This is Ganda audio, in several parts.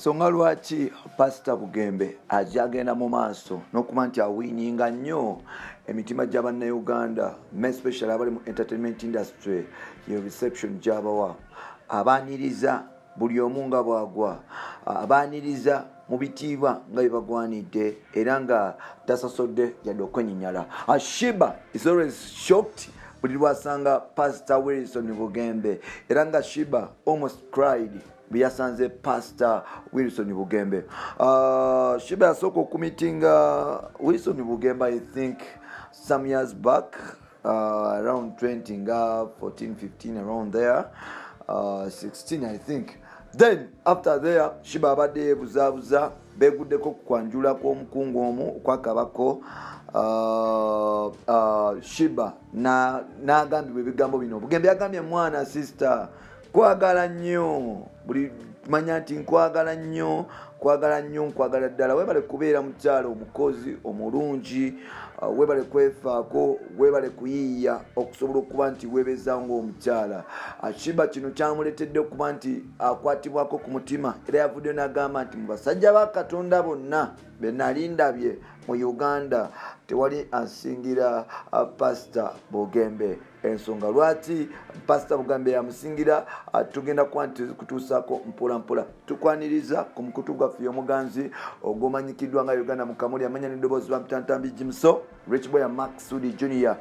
ensonga lwaki Pastor Bugembe ajagenda mu maaso n'okuba nti awiininga nnyo emitima gy'Abannayuganda, especially abali mu entertainment industry, ye reception gy'abawa, abaaniriza buli omu nga bwagwa, abaaniriza mu bitiibwa nga bibagwanidde era nga tasasodde yadde okwenyinyala. Shiba is always shocked buli lwasanga Pastor Wilson Bugembe era nga Shiba almost cried byasanze Pastor Wilson Bugembe. Shiba yasooka okumitinga Wilson Bugembe, I think some years back, around 20 nga 14 15 around there, 16 I think. Then after there Shiba abadde buzaabuza beguddeko kukwanjula kw'omukungu omu okwakabako. Shiba n'agambibwa ebigambo bino. Bugembe yagambye mwana sister kwagala nnyo, buli manya nti nkwagala nnyo, nkwagala ddala. Webale kubeera mukyalo omukozi omulungi, webale kwefaako, webale kuyiiya okusobola okuba nti weebeza ng'omukyala. Shiba kino kyamuleetedde okuba nti akwatibwako ku mutima era yavudde n'agamba nti mu basajja ba Katonda bonna be nali ndabye mu Uganda tewali ansingira Pastor Bugembe. Ensonga lwaki Pastor Bugembe yamusingira tugenda kuba nti kutuusaako mpola mpola. Tukwaniriza ku mukutu gwaffe omuganzi ogumanyikiddwa nga Uganda mu Kamuli, amanya n'eddoboozi lwa Mutantambi Jimso, Rich Boy Max Sudi Junior.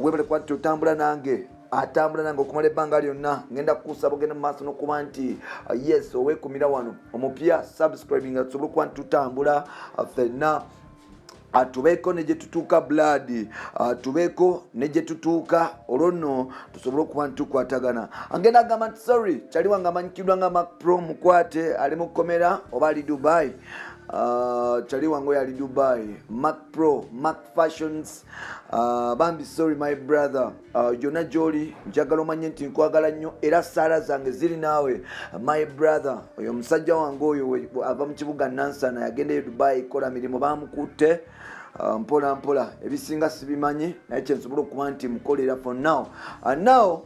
Webale kuba nti otambula nange, atambula nange okumala ebbanga lyonna. Ngenda kukuusa Bugenda mu maaso n'okuba nti yes oweekumira wano omupya subscribing tusobole okuba nti tutambula ffenna. Tubeeko ne gye tutuuka blood, tubeeko ne gye tutuuka olwono tusobole okuba nti tukwatagana. Angenda agamba nti sorry kyaliwa nga amanyikiddwa nga Mac Pro mukwate ali mu kkomera oba ali Dubai. Kyaliwa ngo yali Dubai. Mac Pro, Mac Fashions, bambi sorry my brother. Jona Joli njagala omanye nti nkwagala nnyo era saala zange ziri naawe my brother. Oyo musajja wange oyo ava mu kibuga Nansana yagendeyo Dubai kola mirimu bamukutte. Mpola mpola ebisinga sibimanyi naye kyensobola okuba nti mukolera for now. Now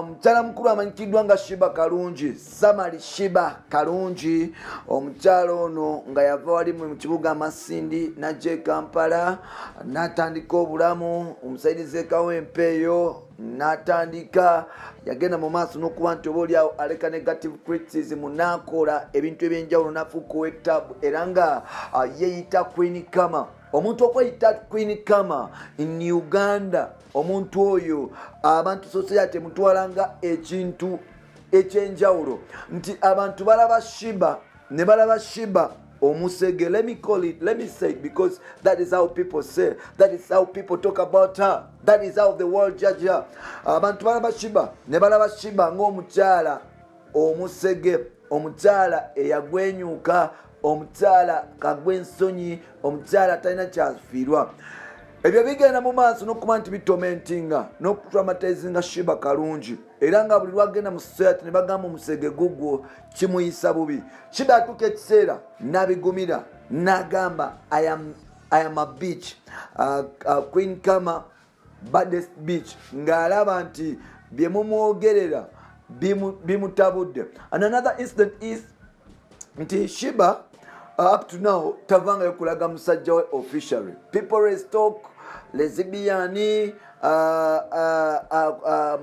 mukyala mukulu amanyikiddwa nga Shiba Kalungi, Samari Shiba Kalungi. Omukyalo ono nga yava wali mu kibuga Masindi n'ajja e Kampala n'atandika obulamu, omusaidize Kawempe eyo n'atandika yagenda mu maaso n'okuba nti oba oliawo aleka negative criticism n'akola ebintu ebyenjawulo n'afuuka ow'ettabu era nga yeeyita Queen Kama. Omuntu okweyita Queen Kama in Uganda, omuntu oyo abantu society mutwalanga ekintu ekyenjawulo nti abantu balaba Shiba ne balaba Shiba omusege. Let me call it, let me say it, because that is how people say, that is how people talk about her, that is how the world judge her. Abantu balaba Shiba ne balaba Shiba ng'omukyala omusege, omukyala eyagwenyuka, omukyala kagwensonyi, omukyala talina kyafiirwa. Ebyo bigenda mu maaso n'okuba nti bitomentinga n'okutraumatizinga Shiba Kalungi era nga buli lwagenda mu society ne bagamba omusege gugwo kimuyisa bubi. Shiba atuuka ekiseera n'abigumira n'agamba I am a bitch, Queen Kama baddest bitch, ng'alaba nti bye mumwogerera bimutabudde. And another incident is nti Shiba up to now tavangayo kulaga musajja we officially. People restock lesbian,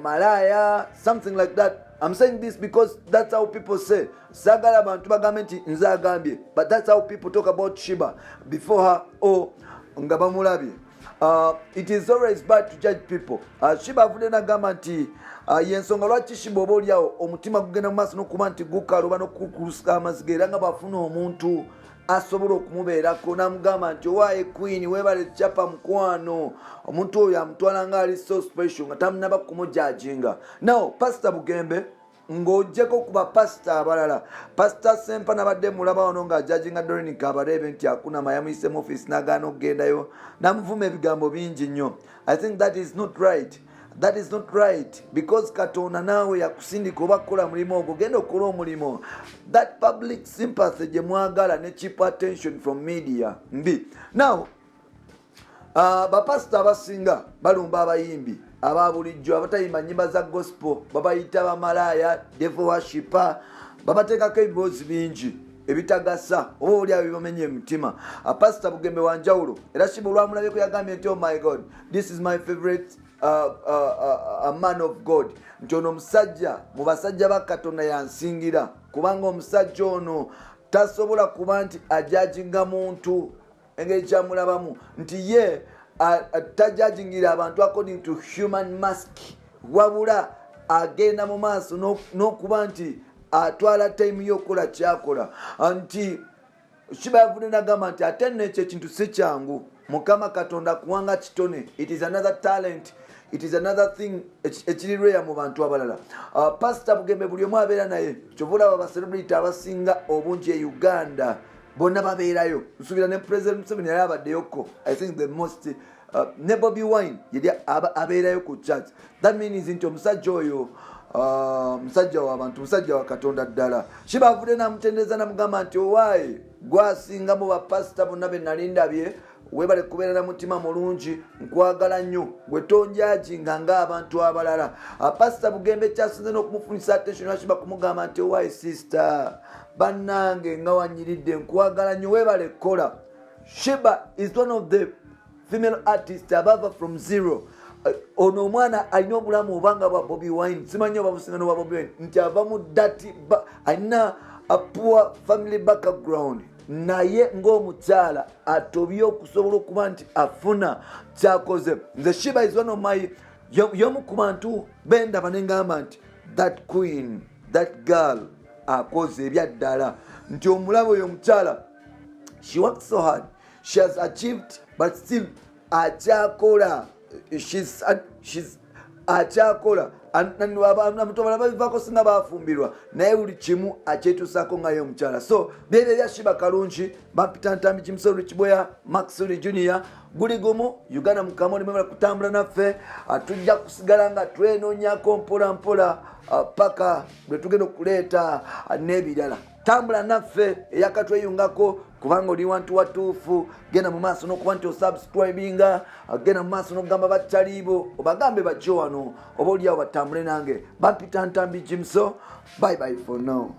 malaya, something like that. I'm saying this because that's how people say. Sagala bantu bagambe nti nze agambye, but that's how people talk about Shiba before her or nga bamulabye. It is always bad to judge people. Shiba avudde n'agamba nti yensonga lwaki Shiba oba oliawo omutima gugenda mu maaso n'okuba nti gukaluba n'okukulusuka amaziga era nga bafuna omuntu asobola okumubeerako n'amugamba nti owaaye Queen weebale chapa mukwano. Omuntu oyo amutwala nga ali so special nga tamunaba kumujajinga. Now Pastor Bugembe ng'ojjeko ku bapasita abalala, Pastor Sempa nabadde mulaba wano ng'ajajinga Doreen Kabarebe nti akuna mayamuyise mu office n'agaana okugendayo n'amuvuma ebigambo bingi nnyo. I think that is not right. That is not right, because Katonda nawe yakusindika oba kukola mulimo ogwo genda okukola omulimo. That public sympathy gye mwagala ne cheap attention from media mbi. Now bapasita abasinga balumba abayimbi ababulijjo abatayimba nnyimba za gospel babayita bamalaya, devil worshiper, babateekako ebiboozi bingi. ebitagasa oba oli abibamenye emitima. Pastor Bugembe wanjawulo era Shiba olwamulabeko yagambye nti oh my God, this is my favorite a man of God. Nti ono omusajja mu basajja ba Katonda yansingira, kubanga omusajja ono tasobola kuba nti ajajinga muntu engeri kyamulabamu, nti ye tajajingira abantu according to human mask, wabula agenda mu maaso n'okuba nti atwala time y'okukola kyakola. Nti Shiba yavudde n'agamba nti ate n'ekyo ekintu si kyangu, Mukama Katonda kuwanga kitone. It is another talent, it is another thing ekiri rare mu bantu abalala. Pastor Bugembe buli omu abeera naye, kyovula aba celebrity abasinga obungi e Uganda bonna babeerayo. Nsuubira ne President Museveni yali abaddeyoko. I think the most ne Bobi Wine yali abeerayo ku church. That means nti omusajja oyo musajja w'abantu, musajja wa Katonda ddala. Shiba avudde n'amutendeza n'amugamba nti owaaye gwasinga mu bapasita bonna be nali ndabye, webale kubeera na mutima mulungi, nkwagala nnyo, gwe tonjajinga ng'abantu abalala. Pastor Bugembe kyasinze n'okumufunisa attention Shiba kumugamba nti owaaye sister bannange nga wanyiridde, nkwagala nnyo, webale kola. Shiba is one of the female artists abava from zero. Ono omwana alina obulamu obanga bwa Bobi Wine, simanyi oba busingano bwa Bobi Wine, nti ava mu alina a poor family background, naye ng'omukyala atobye okusobola okuba nti afuna kyakoze. Nze Shiba is one of my y'omu ku bantu bendaba ne ngamba nti that queen, that girl akoze ebyaddala, nti omulabo oyo omukyala, she works so hard, she has achieved, but still akyakola. She's akyakola. Abantu ababivaako singa bafumbirwa, naye buli kimu akyetuusaako nga ye omukyala. So byebyo ebya Shiba Kalungi, Bampita Ntambi, Kimusolo Kiboya, Maxwell Junior, guli gumu Uganda Mukamoli mwemala kutambula naffe. Tujja kusigala nga twenoonyako mpola mpola paka bwe tugenda okuleeta n'ebirala. Tambula naffe eyakatweyungako, kubanga oli wantu watuufu. Genda mu maaso n'okuba nti osubscribinga, genda mu maaso n'okugamba bataliibo obagambe bajje wano, oba oliawo batambule nange. Bampita Ntambi Jimso, bye bye for now.